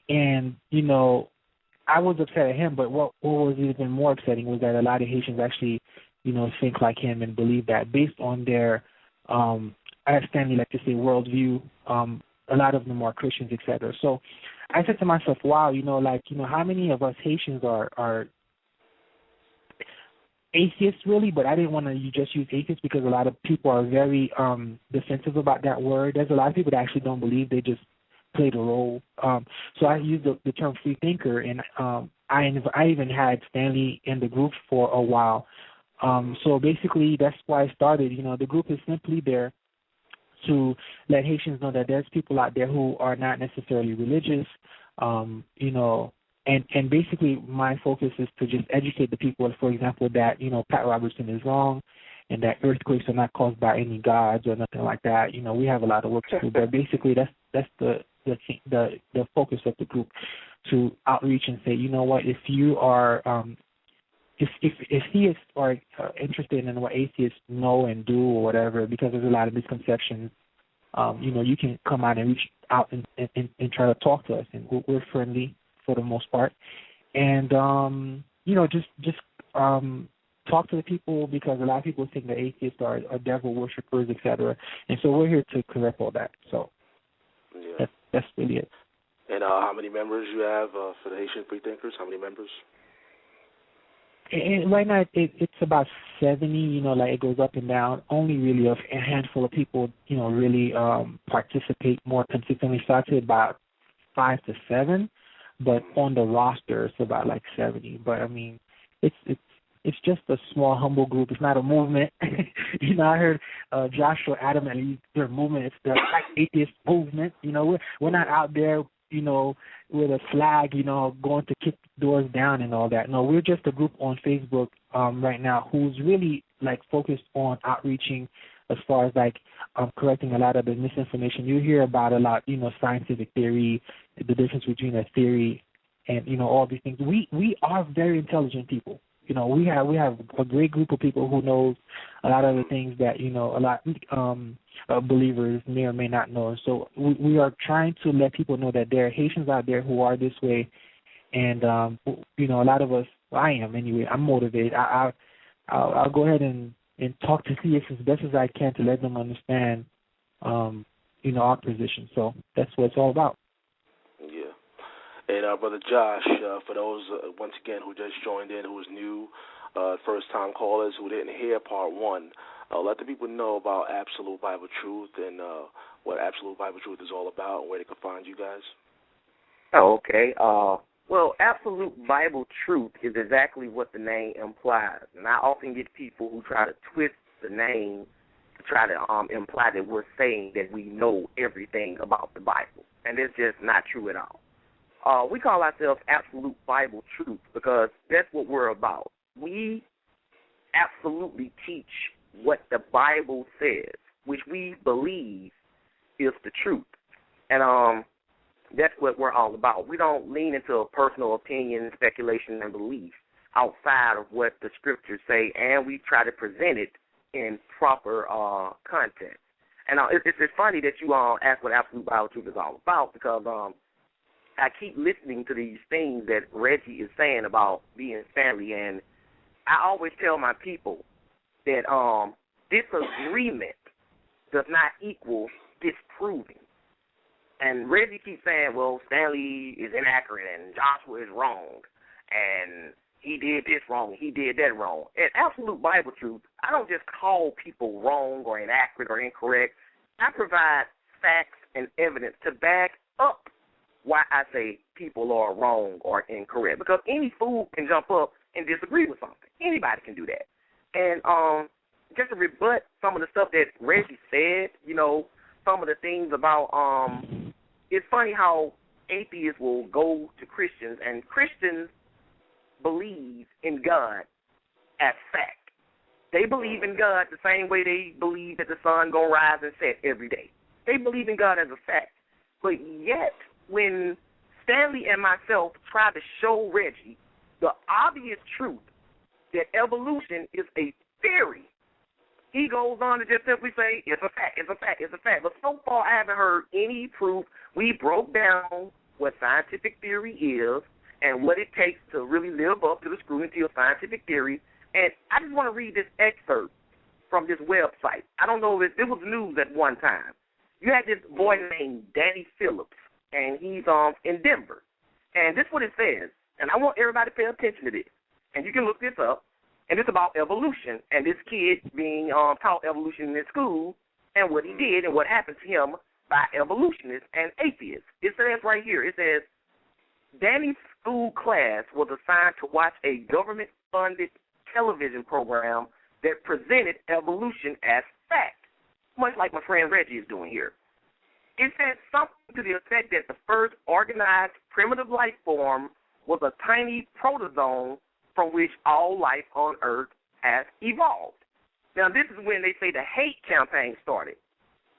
Speaker 2: And I was upset at him, but what was even more upsetting was that a lot of Haitians actually think like him and believe that based on their I Stanley like to say worldview. A lot of them are Christians, etc. So I said to myself, wow, how many of us Haitians are atheists really? But I didn't want to just use atheists because a lot of people are very defensive about that word. There's a lot of people that actually don't believe, they just play the role. So I used the term free thinker, and I even had Stanley in the group for a while. So basically that's why I started. The group is simply there to let Haitians know that there's people out there who are not necessarily religious, and basically my focus is to just educate the people, for example, that, Pat Robertson is wrong and that earthquakes are not caused by any gods or nothing like that. We have a lot of work to do, but basically that's the focus of the group, to outreach and say, you know what, if you are if theists are interested in what atheists know and do or whatever, because there's a lot of misconceptions, you can come out and reach out and try to talk to us, and we're friendly for the most part, and just talk to the people, because a lot of people think that atheists are devil worshippers, etc. And so we're here to correct all that. So that's really it.
Speaker 1: And how many members you have for the Haitian Freethinkers? How many members?
Speaker 2: And right now it's about 70. It goes up and down. Only really a handful of people, really participate more consistently. So I'd say about 5 to 7, but on the roster it's about 70. But I mean, it's just a small, humble group. It's not a movement. I heard Joshua adamantly, their movement, it's the atheist movement. We're not out there, with a flag, going to kick doors down and all that. No, we're just a group on Facebook right now who's really focused on outreaching as far as correcting a lot of the misinformation you hear about a lot, scientific theory, the difference between a theory and, all these things. We are very intelligent people. We have a great group of people who knows a lot of the things that, a lot of believers may or may not know. So we are trying to let people know that there are Haitians out there who are this way. And, a lot of us, well, I am anyway, I'm motivated. I'll go ahead and talk to theists as best as I can to let them understand, our position. So that's what it's all about.
Speaker 1: Yeah. And Brother Josh, for those, once again, who just joined in, who was new, first-time callers who didn't hear part 1, let the people know about Absolute Bible Truth and what Absolute Bible Truth is all about and where they can find you guys.
Speaker 4: Oh, okay. Well, Absolute Bible Truth is exactly what the name implies. And I often get people who try to twist the name to try to imply that we're saying that we know everything about the Bible. And it's just not true at all. We call ourselves Absolute Bible Truth because that's what we're about. We absolutely teach what the Bible says, which we believe is the truth. And that's what we're all about. We don't lean into personal opinion, speculation, and belief outside of what the scriptures say, and we try to present it in proper context. And it's funny that you ask what Absolute Bible Truth is all about, because I keep listening to these things that Reggie is saying about being family, and I always tell my people that disagreement does not equal disproving. And Reggie keeps saying, well, Stanley is inaccurate and Joshua is wrong, and he did this wrong, he did that wrong. At Absolute Bible Truth, I don't just call people wrong or inaccurate or incorrect. I provide facts and evidence to back up why I say people are wrong or incorrect. Because any fool can jump up and disagree with something. Anybody can do that. And just to rebut some of the stuff that Reggie said, some of the things about, it's funny how atheists will go to Christians, and Christians believe in God as fact. They believe in God the same way they believe that the sun going to rise and set every day. They believe in God as a fact. But yet, when Stanley and myself try to show Reggie the obvious truth that evolution is a theory, he goes on to just simply say, it's a fact, it's a fact, it's a fact. But so far, I haven't heard any proof. We broke down what scientific theory is and what it takes to really live up to the scrutiny of scientific theory. And I just want to read this excerpt from this website. I don't know if it was news at one time. You had this boy named Danny Phillips, and he's in Denver. And this is what it says. And I want everybody to pay attention to this. And you can look this up. And it's about evolution, and this kid being taught evolution in school, and what he did and what happened to him by evolutionists and atheists. It says right here, it says, Danny's school class was assigned to watch a government-funded television program that presented evolution as fact, much like my friend Reggie is doing here. It said something to the effect that the first organized primitive life form was a tiny protozoan from which all life on Earth has evolved. Now, this is when they say the hate campaign started.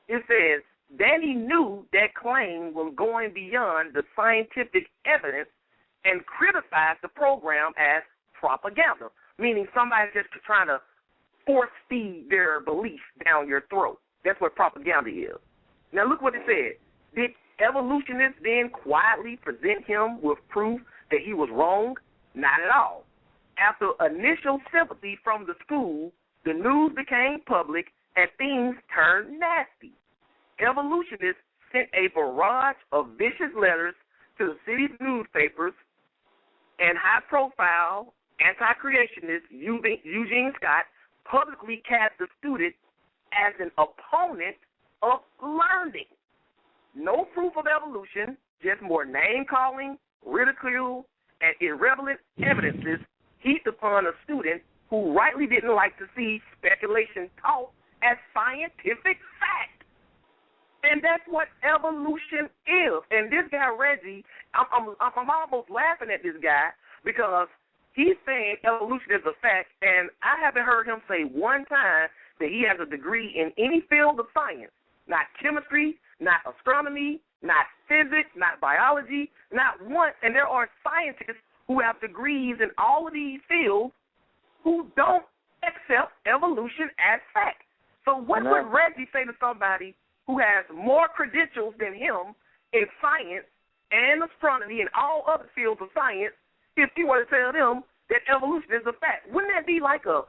Speaker 4: It says, Danny knew that claim was going beyond the scientific evidence and criticized the program as propaganda, meaning somebody's just trying to force feed their belief down your throat. That's what propaganda is. Now, look what it said. Did evolutionists then quietly present him with proof that he was wrong? Not at all. After initial sympathy from the school, the news became public and things turned nasty. Evolutionists sent a barrage of vicious letters to the city's newspapers, and high-profile anti-creationist Eugene Scott publicly cast the student as an opponent of learning. No proof of evolution, just more name-calling, ridicule, and irrelevant evidences heaped upon a student who rightly didn't like to see speculation taught as scientific fact. And that's what evolution is. And this guy, Reggie, I'm almost laughing at this guy because he's saying evolution is a fact, and I haven't heard him say one time that he has a degree in any field of science, not chemistry, not astronomy, not physics, not biology, not one. And there are scientists who have degrees in all of these fields who don't accept evolution as fact. So what would Reggie say to somebody who has more credentials than him in science and astronomy and all other fields of science if he were to tell them that evolution is a fact? Wouldn't that be like a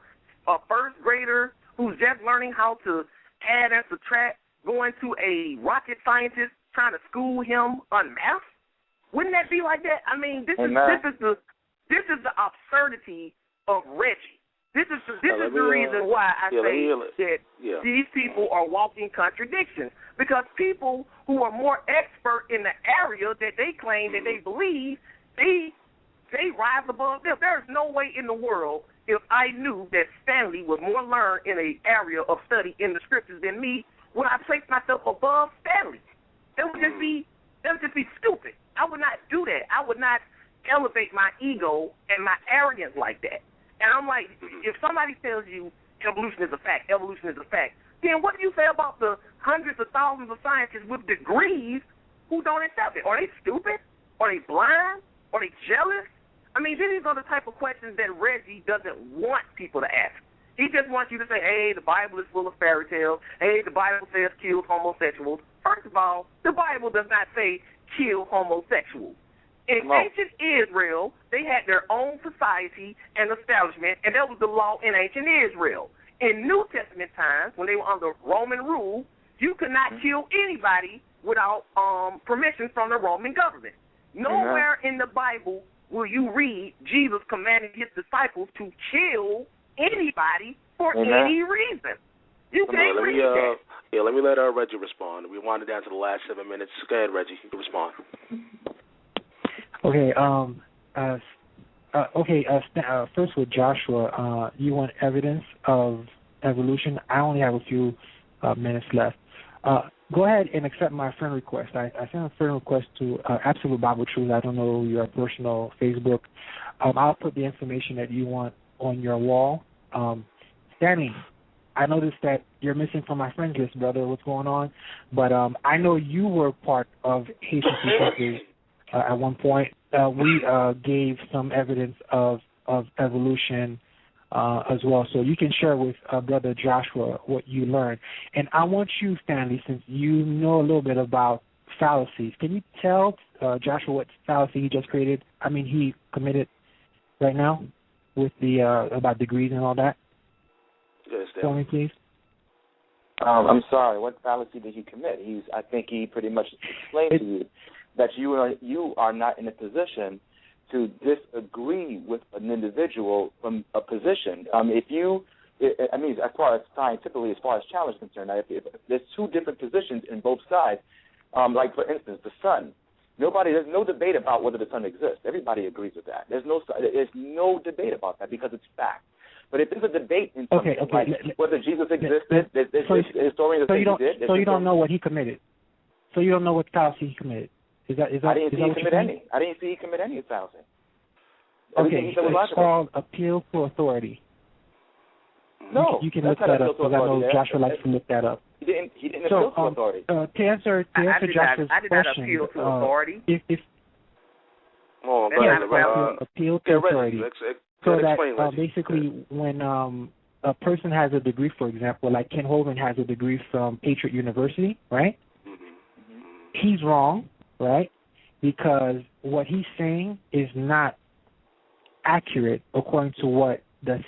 Speaker 4: first grader who's just learning how to add and subtract going to a rocket scientist trying to school him on math? Wouldn't that be like that? I mean, this is the absurdity of Reggie. This is the reason why I say that these people are walking contradictions, because people who are more expert in the area that they claim that they believe, they rise above them. There is no way in the world, if I knew that Stanley was more learned in an area of study in the scriptures than me, would I place myself above Stanley? That would just be stupid. I would not do that. I would not elevate my ego and my arrogance like that. And I'm like, if somebody tells you evolution is a fact, then what do you say about the hundreds of thousands of scientists with degrees who don't accept it? Are they stupid? Are they blind? Are they jealous? I mean, these are the type of questions that Reggie doesn't want people to ask. He just wants you to say, hey, the Bible is full of fairy tales. Hey, the Bible says kill homosexuals. First of all, the Bible does not say kill homosexuals. In ancient Israel, they had their own society and establishment, and that was the law in ancient Israel. In New Testament times, when they were under Roman rule, you could not kill anybody without permission from the Roman government. Nowhere in the Bible will you read Jesus commanding his disciples to kill anybody for any reason. You can't read that.
Speaker 1: Yeah, let me let Reggie respond. We wound it down to the last 7 minutes. Go ahead, Reggie. You can respond.
Speaker 2: Okay. First with Joshua, you want evidence of evolution. I only have a few minutes left. Go ahead and accept my friend request. I sent a friend request to Absolute Bible Truth. I don't know your personal Facebook. I'll put the information that you want on your wall. Danny, I noticed that you're missing from my friends list, brother. What's going on? But I know you were part of Haitian People at one point. We gave some evidence of evolution as well. So you can share with Brother Joshua what you learned. And I want you, Stanley, since you know a little bit about fallacies, can you tell Joshua what fallacy he just created? He committed right now with the about degrees and all that?
Speaker 1: Yes,
Speaker 2: tell me, please.
Speaker 3: I'm sorry. What fallacy did he commit? I think he pretty much explained to you that you are not in a position to disagree with an individual from a position. As far as scientifically, as far as challenge is concerned, if there's two different positions in both sides. Like for instance, the sun. There's no debate about whether the sun exists. Everybody agrees with that. There's no debate about that because it's fact. But if there's a debate in something like whether Jesus existed, there's historians that say he did.
Speaker 2: So you don't know what he committed. So you don't know what fallacy he committed. Is that
Speaker 3: I didn't see he commit any. I didn't see he commit any fallacy. Everything he said was
Speaker 2: it's
Speaker 3: logical.
Speaker 2: called appeal to authority.
Speaker 3: No,
Speaker 2: you can
Speaker 3: that's
Speaker 2: look
Speaker 3: not
Speaker 2: that
Speaker 3: appeal
Speaker 2: up
Speaker 3: to
Speaker 2: because I know
Speaker 3: authority there.
Speaker 2: Joshua likes to look that up.
Speaker 3: He didn't appeal to authority.
Speaker 2: To answer
Speaker 4: I did
Speaker 2: Joshua's
Speaker 4: not
Speaker 2: question,
Speaker 4: appeal to authority.
Speaker 2: If
Speaker 1: Oh,
Speaker 4: That's
Speaker 1: go
Speaker 4: not
Speaker 1: ahead.
Speaker 4: well.
Speaker 2: appeal to
Speaker 1: Yeah,
Speaker 2: authority,
Speaker 1: Reggie.
Speaker 2: so
Speaker 1: Explain,
Speaker 2: that
Speaker 1: Reggie.
Speaker 2: basically when a person has a degree, for example, like Ken Hovind has a degree from Patriot University, right? He's wrong, right? Because what he's saying is not accurate according to what the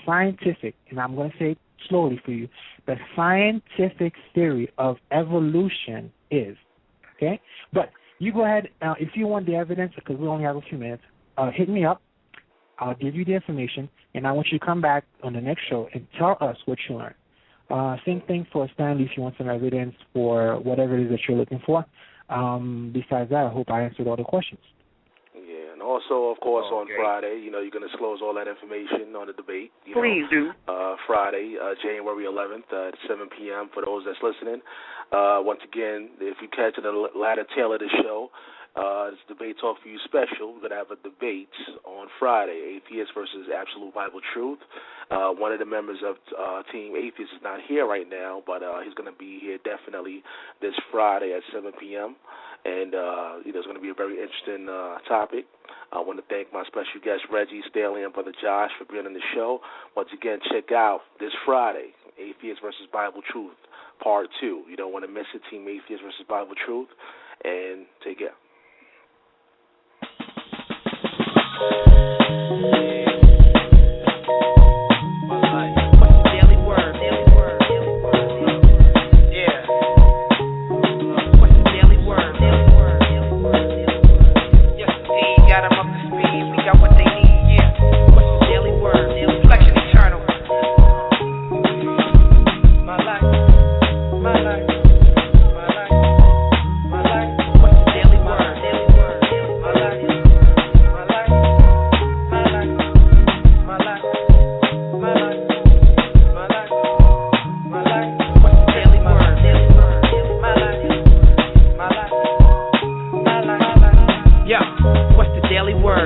Speaker 2: scientific, and I'm going to say it slowly for you, the scientific theory of evolution is, okay? But you go ahead, if you want the evidence, because we only have a few minutes, hit me up. I'll give you the information, and I want you to come back on the next show and tell us what you learned. Same thing for Stanley if you want some evidence for whatever it is that you're looking for. Besides that, I hope I answered all the questions.
Speaker 1: Yeah, and also, of course, on Friday, you're going to disclose all that information on the debate.
Speaker 4: Please do.
Speaker 1: Friday, January 11th at 7 p.m. for those that's listening. Once again, if you catch the latter tail of the show, it's Debate Talk for You special. We're going to have a debate on Friday, Atheist versus Absolute Bible Truth. One of the members of Team Atheist is not here right now, but he's going to be here definitely this Friday at 7 p.m., and it's going to be a very interesting topic. I want to thank my special guests, Reggie, Stanley, and Brother Josh for being on the show. Once again, check out this Friday, Atheist versus Bible Truth, Part 2. You don't want to miss it, Team Atheist versus Bible Truth, and take care.
Speaker 5: Daily word.